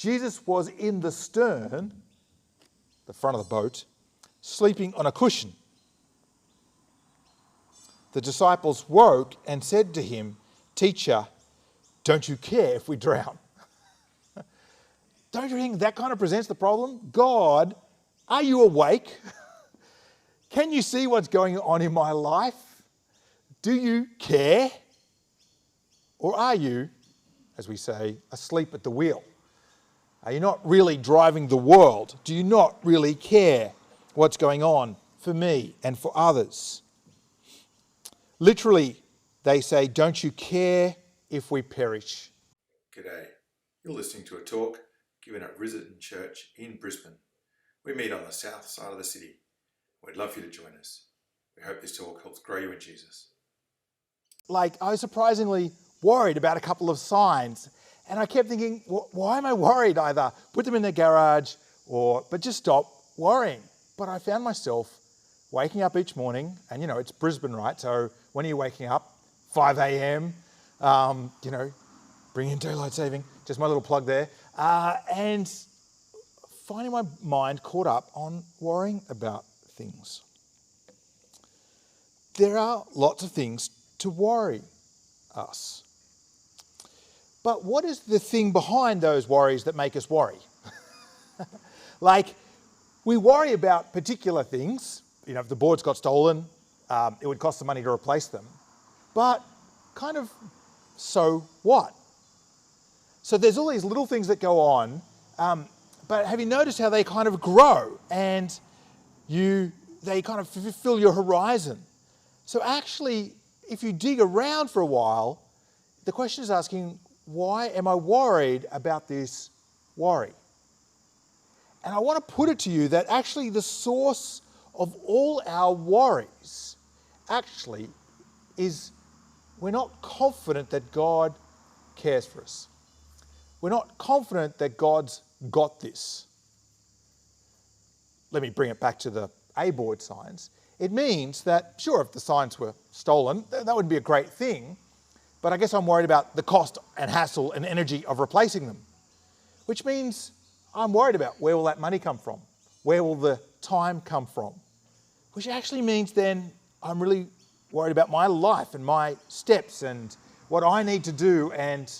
Jesus was in the stern, the front of the boat, sleeping on a cushion. The disciples woke and said to him, "Teacher, don't you care if we drown?" Don't you think that kind of presents the problem? God, are you awake? Can you see what's going on in my life? Do you care? Or are you, as we say, asleep at the wheel? Are you not really driving the world? Do you not really care what's going on for me and for others? Literally, they say, "Don't you care if we perish?" G'day. You're listening to a talk given at Risen Church in Brisbane. We meet on the south side of the city. We'd love for you to join us. We hope this talk helps grow you in Jesus. I was surprisingly worried about a couple of signs. And I kept thinking, why am I worried? Either put them in the garage but just stop worrying. But I found myself waking up each morning, and it's Brisbane, right? So when are you waking up? 5 a.m., bring in daylight saving, just my little plug there. And finding my mind caught up on worrying about things. There are lots of things to worry us. But what is the thing behind those worries that make us worry? We worry about particular things. If the boards got stolen, it would cost some money to replace them. But so what? So there's all these little things that go on, but have you noticed how they kind of grow and they kind of fill your horizon? So actually, if you dig around for a while, the question is asking, why am I worried about this worry? And I want to put it to you that actually the source of all our worries actually is we're not confident that God cares for us. We're not confident that God's got this. Let me bring it back to the A-board signs. It means that, sure, if the signs were stolen, that would be a great thing. But I guess I'm worried about the cost and hassle and energy of replacing them, which means I'm worried about where will that money come from? Where will the time come from? Which actually means then I'm really worried about my life and my steps and what I need to do. And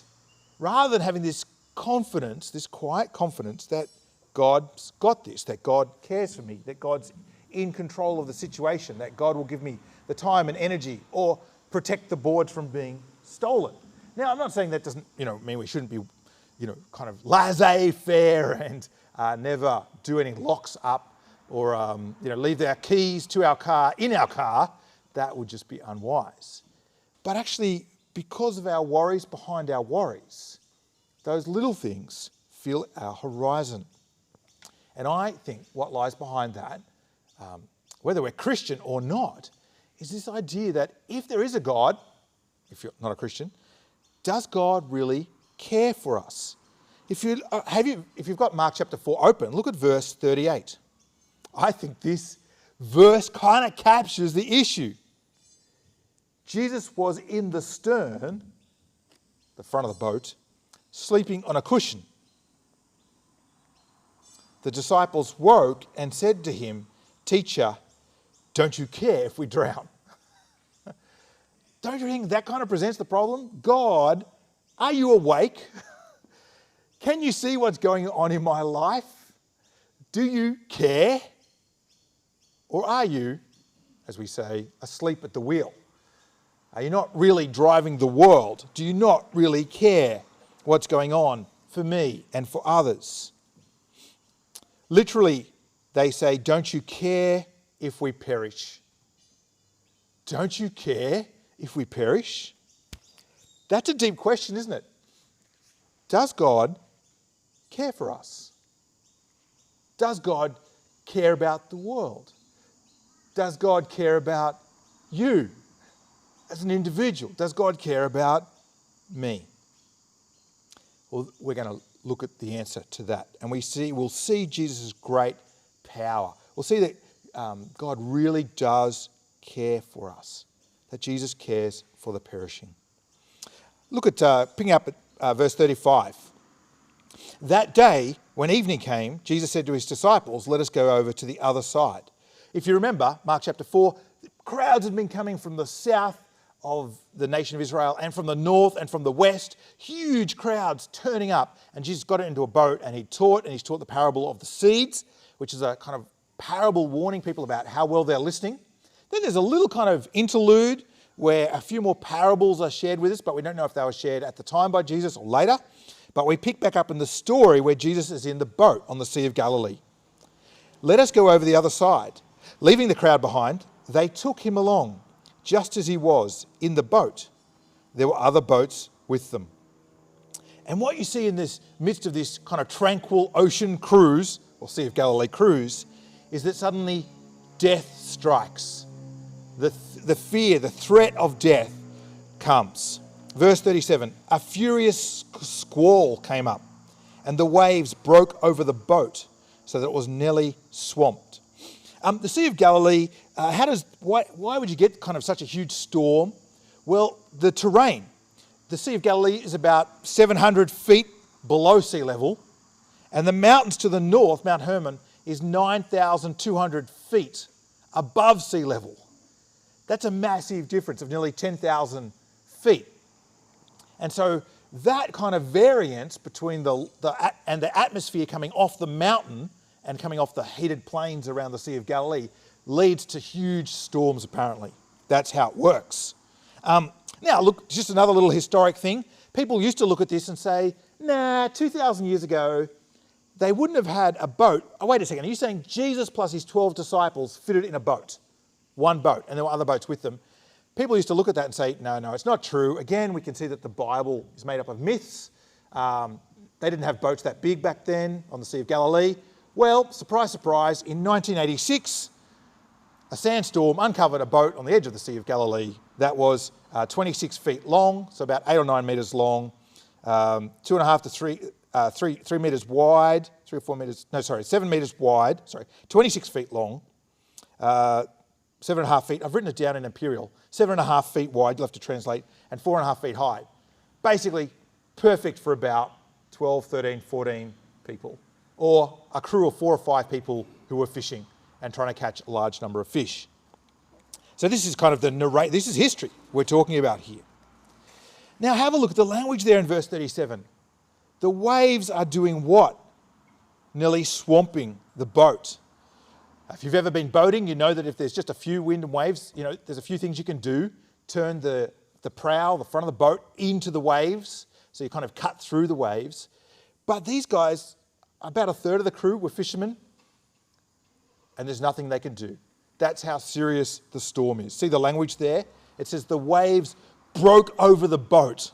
rather than having this confidence, this quiet confidence that God's got this, that God cares for me, that God's in control of the situation, that God will give me the time and energy or protect the boards from being stolen. Now, I'm not saying that doesn't, mean we shouldn't be, kind of laissez-faire and never do any locks up or, leave our keys to our car in our car. That would just be unwise. But actually, because of our worries behind our worries, those little things fill our horizon. And I think what lies behind that, whether we're Christian or not, is this idea that if there is a God, if you're not a Christian, does God really care for us? If you've got Mark chapter 4 open, look at verse 38. I think this verse kind of captures the issue. Jesus was in the stern, the front of the boat, sleeping on a cushion. The disciples woke and said to him, "Teacher, don't you care if we drown?" Don't you think that kind of presents the problem? God, are you awake? Can you see what's going on in my life? Do you care? Or are you, as we say, asleep at the wheel? Are you not really driving the world? Do you not really care what's going on for me and for others? Literally, they say, "Don't you care if we perish?" Don't you care if we perish? That's a deep question, isn't it? Does God care for us? Does God care about the world? Does God care about you as an individual? Does God care about me? Well, we're going to look at the answer to that. And we'll see Jesus' great power. We'll see that God really does care for us, that Jesus cares for the perishing. Look at, picking up at verse 35. That day, when evening came, Jesus said to his disciples, "Let us go over to the other side." If you remember, Mark chapter 4, crowds had been coming from the south of the nation of Israel and from the north and from the west, huge crowds turning up. And Jesus got into a boat and he's taught the parable of the seeds, which is a kind of parable warning people about how well they're listening. Then there's a little kind of interlude where a few more parables are shared with us, but we don't know if they were shared at the time by Jesus or later. But we pick back up in the story where Jesus is in the boat on the Sea of Galilee. Let us go over the other side. Leaving the crowd behind, they took him along, just as he was in the boat. There were other boats with them. And what you see in this midst of this kind of tranquil ocean cruise, or Sea of Galilee cruise, is that suddenly death strikes. The fear, the threat of death comes. Verse 37, a furious squall came up, and the waves broke over the boat so that it was nearly swamped. The Sea of Galilee, why would you get kind of such a huge storm? Well, the terrain. The Sea of Galilee is about 700 feet below sea level, and the mountains to the north, Mount Hermon, is 9,200 feet above sea level. That's a massive difference of nearly 10,000 feet. And so that kind of variance between the atmosphere coming off the mountain and coming off the heated plains around the Sea of Galilee leads to huge storms, apparently. That's how it works. Now, look, just another little historic thing. People used to look at this and say, 2,000 years ago, they wouldn't have had a boat. Oh, wait a second, are you saying Jesus plus his 12 disciples fitted in a boat? One boat, and there were other boats with them. People used to look at that and say, no, it's not true. Again, we can see that the Bible is made up of myths. They didn't have boats that big back then on the Sea of Galilee. Well, surprise, surprise, in 1986, a sandstorm uncovered a boat on the edge of the Sea of Galilee that was 26 feet long, so about 8 or 9 metres long, 2.5 to 3 metres wide, 7 metres wide, 26 feet long, 7.5 feet, I've written it down in imperial, 7.5 feet wide, you'll have to translate, and 4.5 feet high. Basically, perfect for about 12, 13, 14 people, or a crew of 4 or 5 people who were fishing and trying to catch a large number of fish. So this is kind of this is history we're talking about here. Now have a look at the language there in verse 37. The waves are doing what? Nearly swamping the boat. If you've ever been boating, you know that if there's just a few wind and waves, there's a few things you can do. Turn the prow, the front of the boat, into the waves, so you kind of cut through the waves. But these guys, about a third of the crew were fishermen, and there's nothing they can do. That's how serious the storm is. See the language there? It says the waves broke over the boat.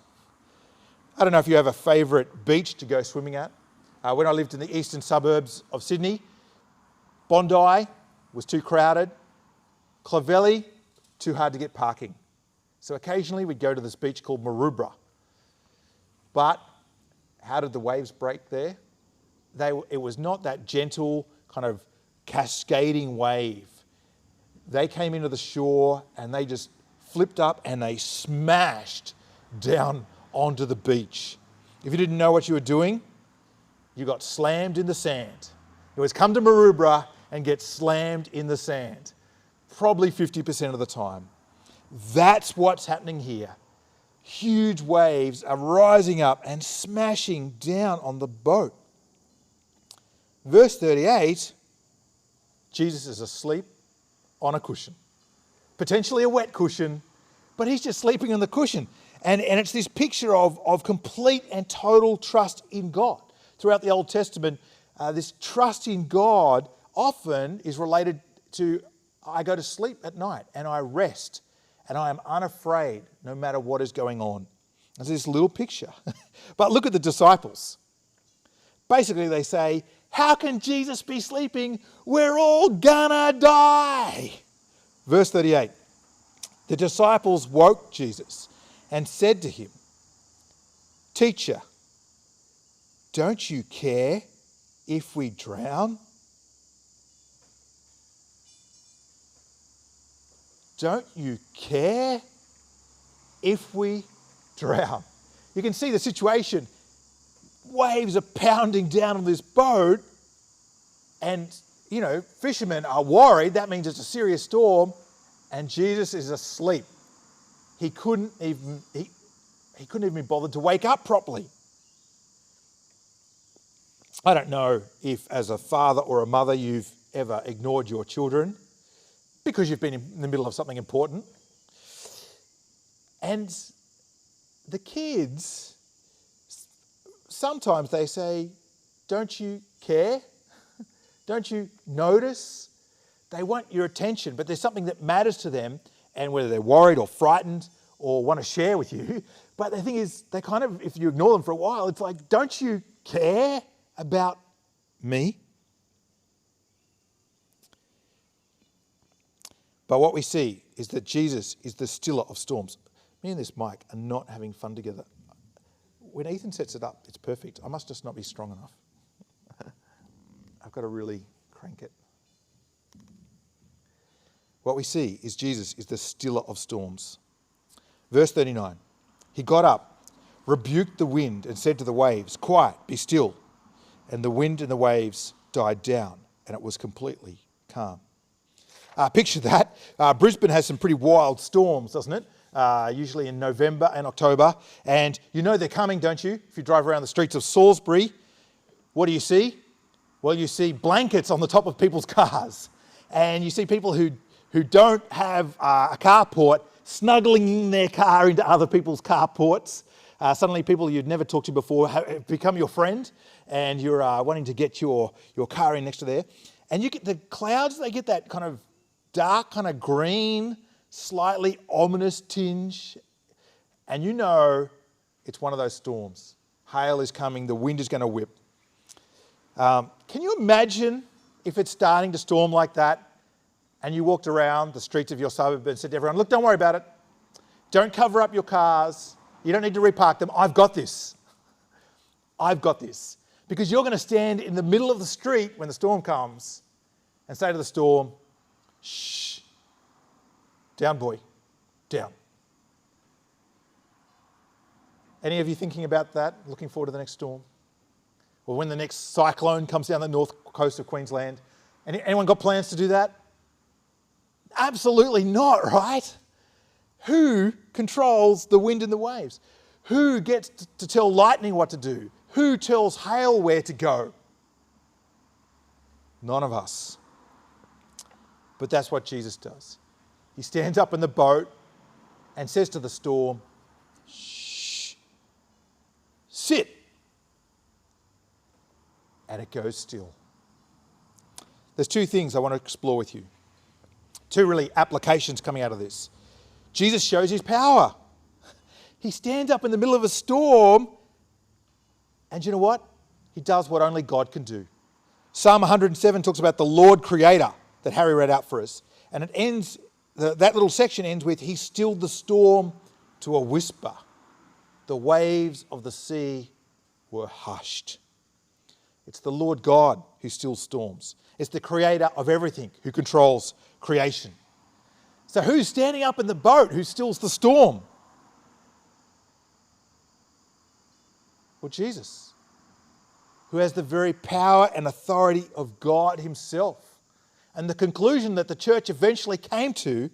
I don't know if you have a favourite beach to go swimming at. When I lived in the eastern suburbs of Sydney, Bondi was too crowded. Clovelly, too hard to get parking. So occasionally we'd go to this beach called Maroubra. But how did the waves break there? It was not that gentle kind of cascading wave. They came into the shore and they just flipped up and they smashed down onto the beach. If you didn't know what you were doing, you got slammed in the sand. It was come to Maroubra and get slammed in the sand, probably 50% of the time. That's what's happening here. Huge waves are rising up and smashing down on the boat. Verse 38, Jesus is asleep on a cushion, potentially a wet cushion, but he's just sleeping on the cushion. And it's this picture of complete and total trust in God. Throughout the Old Testament, this trust in God often is related to, I go to sleep at night and I rest and I am unafraid no matter what is going on. There's this little picture. But look at the disciples. Basically they say, how can Jesus be sleeping? We're all gonna die. Verse 38, the disciples woke Jesus and said to him, Teacher, don't you care if we drown? Don't you care if we drown? You can see the situation. waves are pounding down on this boat, and, fishermen are worried. That means it's a serious storm, and Jesus is asleep. He couldn't even be bothered to wake up properly. I don't know if, as a father or a mother, you've ever ignored your children because you've been in the middle of something important. And the kids, sometimes they say, "Don't you care? Don't you notice?" They want your attention, but there's something that matters to them, and whether they're worried or frightened or want to share with you. But the thing is, they kind of, if you ignore them for a while, it's like, "Don't you care about me?" But what we see is that Jesus is the stiller of storms. Me and this mic are not having fun together. When Ethan sets it up, it's perfect. I must just not be strong enough. I've got to really crank it. What we see is Jesus is the stiller of storms. Verse 39, he got up, rebuked the wind and said to the waves, "Quiet, be still." And the wind and the waves died down, and it was completely calm. Picture that. Brisbane has some pretty wild storms, doesn't it? Usually in November and October. And you know they're coming, don't you? If you drive around the streets of Salisbury, what do you see? Well, you see blankets on the top of people's cars. And you see people who don't have a carport snuggling in their car into other people's carports. Suddenly people you'd never talked to before have become your friend, and you're wanting to get your car in next to there. And you get the clouds, they get that kind of dark, kind of green, slightly ominous tinge. And you know it's one of those storms. Hail is coming, the wind is going to whip. Can you imagine if it's starting to storm like that, and you walked around the streets of your suburb and said to everyone, "Look, don't worry about it. Don't cover up your cars. You don't need to repark them. I've got this. I've got this." Because you're going to stand in the middle of the street when the storm comes and say to the storm, "Shh, down boy, down." Any of you thinking about that, looking forward to the next storm? Or when the next cyclone comes down the north coast of Queensland? Anyone got plans to do that? Absolutely not, right? Who controls the wind and the waves? Who gets to tell lightning what to do? Who tells hail where to go? None of us. But that's what Jesus does. He stands up in the boat and says to the storm, "Shh, sit." And it goes still. There's two things I want to explore with you. Two really applications coming out of this. Jesus shows his power. He stands up in the middle of a storm, and you know what? He does what only God can do. Psalm 107 talks about the Lord Creator that Harry read out for us. And it ends, that little section ends with, "He stilled the storm to a whisper. The waves of the sea were hushed." It's the Lord God who stills storms. It's the Creator of everything who controls creation. So who's standing up in the boat who stills the storm? Well, Jesus, who has the very power and authority of God himself. And the conclusion that the church eventually came to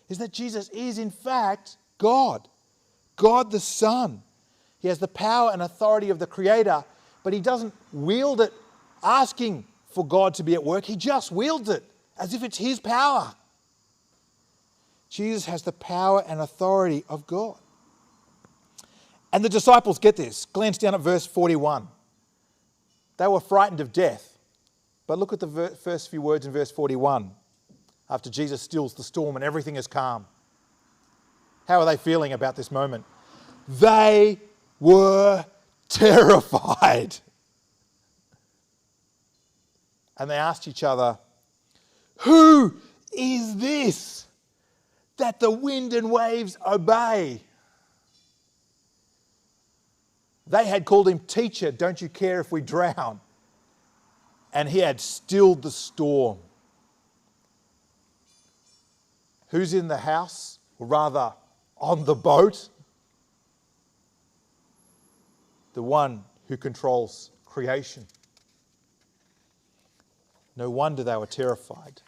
is that Jesus is in fact God, God the Son. He has the power and authority of the Creator, but he doesn't wield it asking for God to be at work. He just wields it as if it's his power. Jesus has the power and authority of God. And the disciples get this. Glance down at verse 41. They were frightened of death. But look at the first few words in verse 41. After Jesus stills the storm and everything is calm. How are they feeling about this moment? They were terrified. And they asked each other, "Who is this that the wind and waves obey?" They had called him teacher, "Don't you care if we drown?" And he had stilled the storm. Who's in the house, or rather on the boat? The one who controls creation. No wonder they were terrified.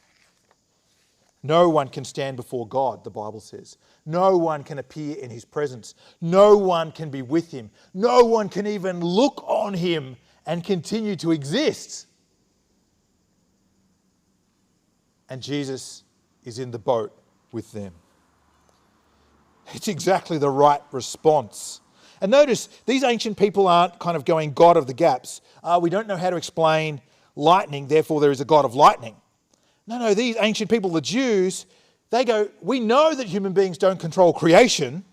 No one can stand before God, the Bible says. No one can appear in his presence. No one can be with him. No one can even look on him and continue to exist. And Jesus is in the boat with them. It's exactly the right response. And notice, these ancient people aren't kind of going God of the gaps. We don't know how to explain lightning, therefore there is a God of lightning. No, these ancient people, the Jews, they go, we know that human beings don't control creation.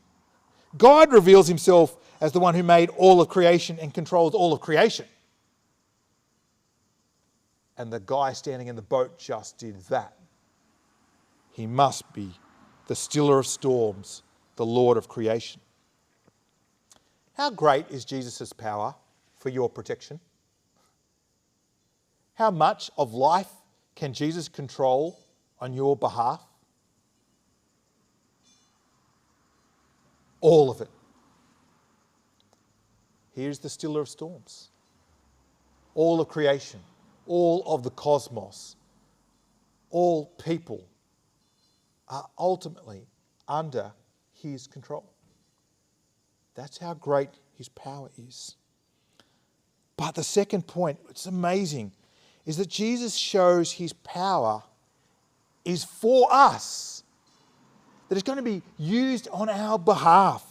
God reveals himself as the one who made all of creation and controls all of creation. And the guy standing in the boat just did that. He must be the stiller of storms, the Lord of creation. How great is Jesus' power for your protection? How much of life can Jesus control on your behalf? All of it. Here's the stiller of storms. All of creation, all of the cosmos, all people are ultimately under his control. That's how great his power is. But the second point, it's amazing, is that Jesus shows his power is for us. That it's going to be used on our behalf.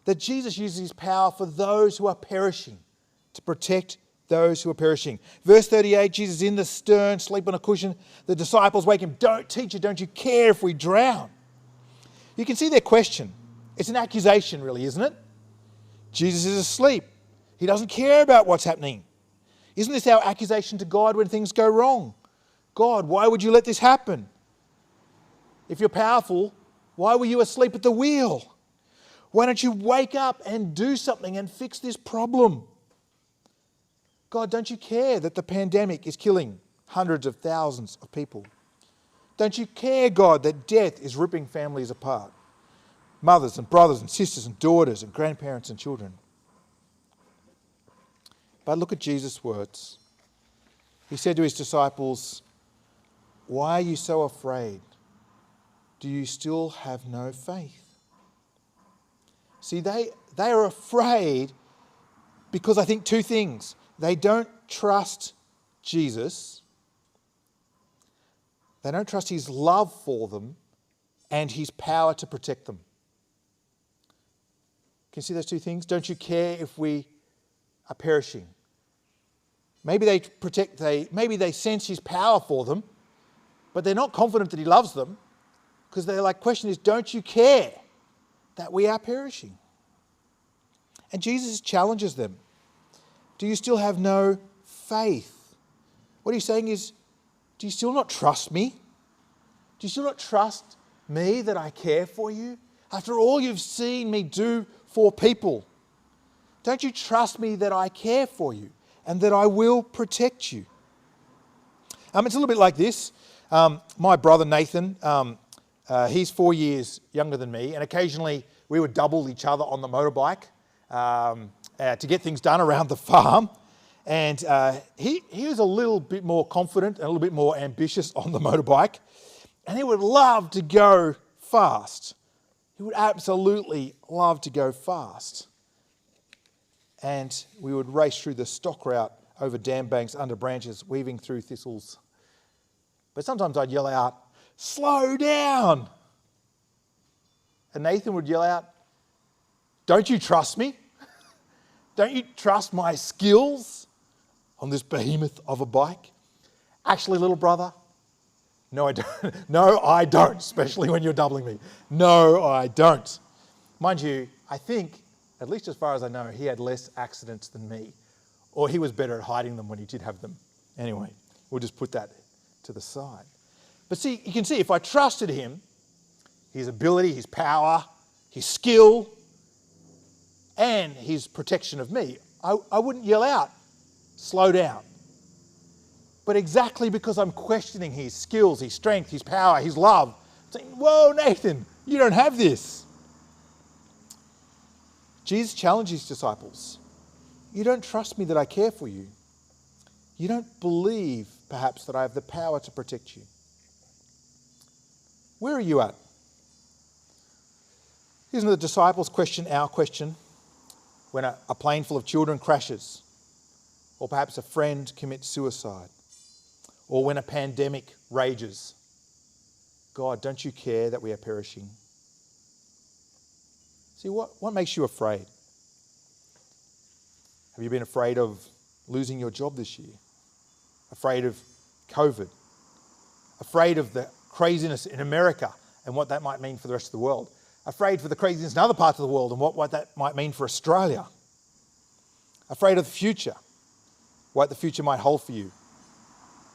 That Jesus uses his power for those who are perishing, to protect those who are perishing. Verse 38, Jesus is in the stern, sleep on a cushion. The disciples wake him, Teacher, don't you care if we drown? You can see their question. It's an accusation really, isn't it? Jesus is asleep. He doesn't care about what's happening. Isn't this our accusation to God when things go wrong? God, why would you let this happen? If you're powerful, why were you asleep at the wheel? Why don't you wake up and do something and fix this problem? God, don't you care that the pandemic is killing hundreds of thousands of people? Don't you care, God, that death is ripping families apart? Mothers and brothers and sisters and daughters and grandparents and children. But look at Jesus' words. He said to his disciples, why are you so afraid? Do you still have no faith? See, they are afraid because I think two things. They don't trust Jesus. They don't trust his love for them and his power to protect them. Can you see those two things? Don't you care if we are perishing? Maybe they sense his power for them, but they're not confident that he loves them because they're like, question is, don't you care that we are perishing? And Jesus challenges them. Do you still have no faith? What he's saying is, do you still not trust me? Do you still not trust me that I care for you? After all you've seen me do for people, don't you trust me that I care for you and that I will protect you? It's a little bit like this. My brother Nathan, he's 4 years younger than me, and occasionally we would double each other on the motorbike to get things done around the farm. And he was a little bit more confident and a little bit more ambitious on the motorbike, and he would love to go fast. He would absolutely love to go fast. And we would race through the stock route over dam banks, under branches, weaving through thistles. But sometimes I'd yell out, slow down. And Nathan would yell out, don't you trust me? Don't you trust my skills on this behemoth of a bike? Actually, little brother, no, I don't. No, I don't, especially when you're doubling me. No, I don't. Mind you, I think, at least as far as I know, he had less accidents than me, or he was better at hiding them when he did have them. Anyway, we'll just put that to the side. But see, you can see if I trusted him, his ability, his power, his skill, and his protection of me, I wouldn't yell out, slow down. But exactly because I'm questioning his skills, his strength, his power, his love, saying, whoa, Nathan, you don't have this. Jesus challenged his disciples. You don't trust me that I care for you. You don't believe, perhaps, that I have the power to protect you. Where are you at? Isn't the disciples' question our question when a plane full of children crashes? Or perhaps a friend commits suicide? Or when a pandemic rages? God, don't you care that we are perishing? See, what makes you afraid? Have you been afraid of losing your job this year? Afraid of COVID? Afraid of the craziness in America and what that might mean for the rest of the world? Afraid for the craziness in other parts of the world and what that might mean for Australia? Afraid of the future, what the future might hold for you?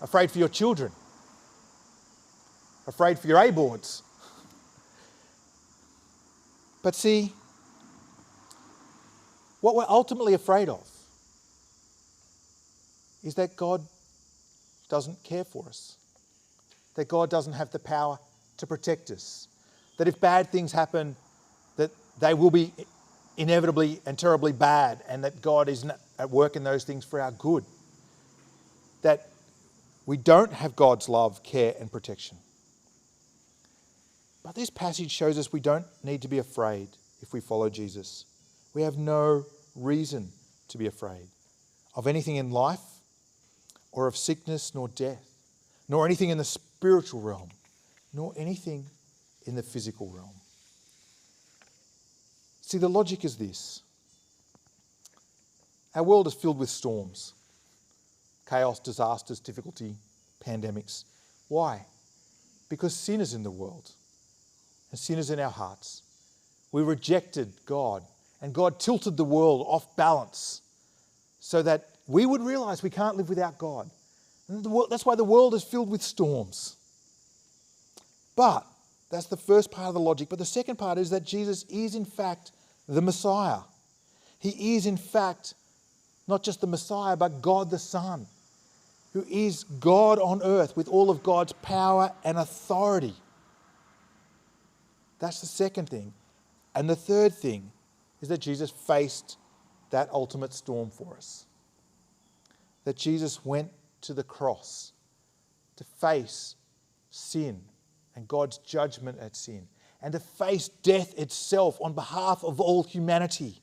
Afraid for your children? Afraid for your A-boards? But see, what we're ultimately afraid of is that God doesn't care for us, that God doesn't have the power to protect us, that if bad things happen, that they will be inevitably and terribly bad, and that God is at work in those things for our good, that we don't have God's love, care and protection. But this passage shows us we don't need to be afraid if we follow Jesus. We have no reason to be afraid of anything in life or of sickness nor death, nor anything in the spiritual realm, nor anything in the physical realm. See, the logic is this. Our world is filled with storms, chaos, disasters, difficulty, pandemics. Why? Because sin is in the world and sin is in our hearts. We rejected God, and God tilted the world off balance so that we would realize we can't live without God. And that's why the world is filled with storms. But that's the first part of the logic. But the second part is that Jesus is in fact the Messiah. He is in fact not just the Messiah, but God the Son, who is God on earth with all of God's power and authority. That's the second thing. And the third thing is that Jesus faced that ultimate storm for us. That Jesus went to the cross to face sin and God's judgment at sin, and to face death itself on behalf of all humanity.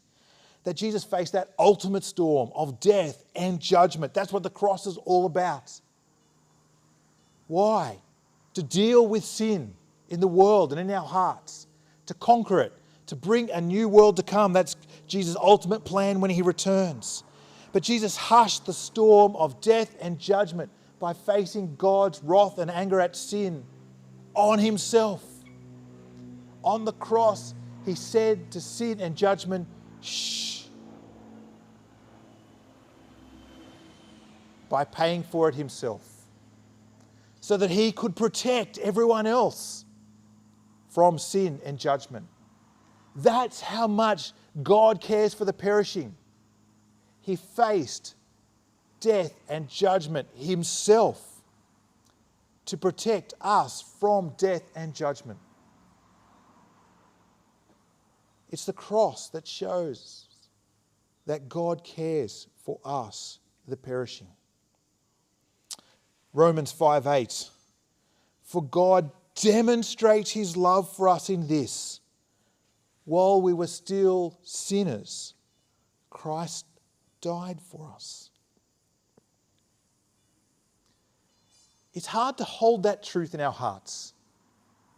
That Jesus faced that ultimate storm of death and judgment. That's what the cross is all about. Why? To deal with sin in the world and in our hearts, to conquer it, to bring a new world to come. That's Jesus' ultimate plan when he returns. But Jesus hushed the storm of death and judgment by facing God's wrath and anger at sin on himself. On the cross, he said to sin and judgment, shh, by paying for it himself, so that he could protect everyone else from sin and judgment. That's how much God cares for the perishing. He faced death and judgment himself to protect us from death and judgment. It's the cross that shows that God cares for us, the perishing. Romans 5:8. For God demonstrates his love for us in this: while we were still sinners, Christ died for us. It's hard to hold that truth in our hearts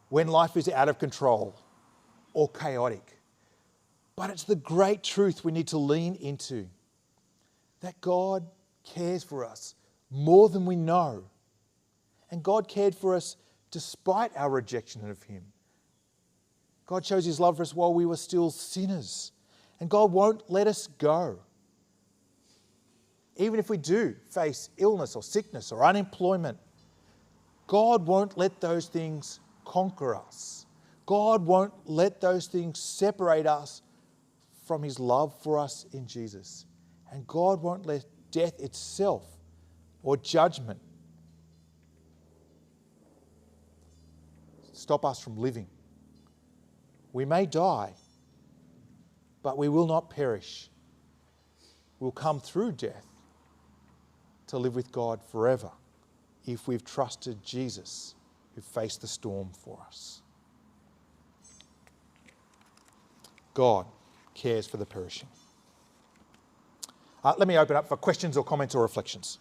when life is out of control or chaotic. But it's the great truth we need to lean into, that God cares for us more than we know. And God cared for us despite our rejection of him. God shows his love for us while we were still sinners. And God won't let us go. Even if we do face illness or sickness or unemployment, God won't let those things conquer us. God won't let those things separate us from his love for us in Jesus. And God won't let death itself or judgment stop us from living. We may die, but we will not perish. we'll come through death to live with God forever if we've trusted Jesus who faced the storm for us. God cares for the perishing. Let me open up for questions or comments or reflections.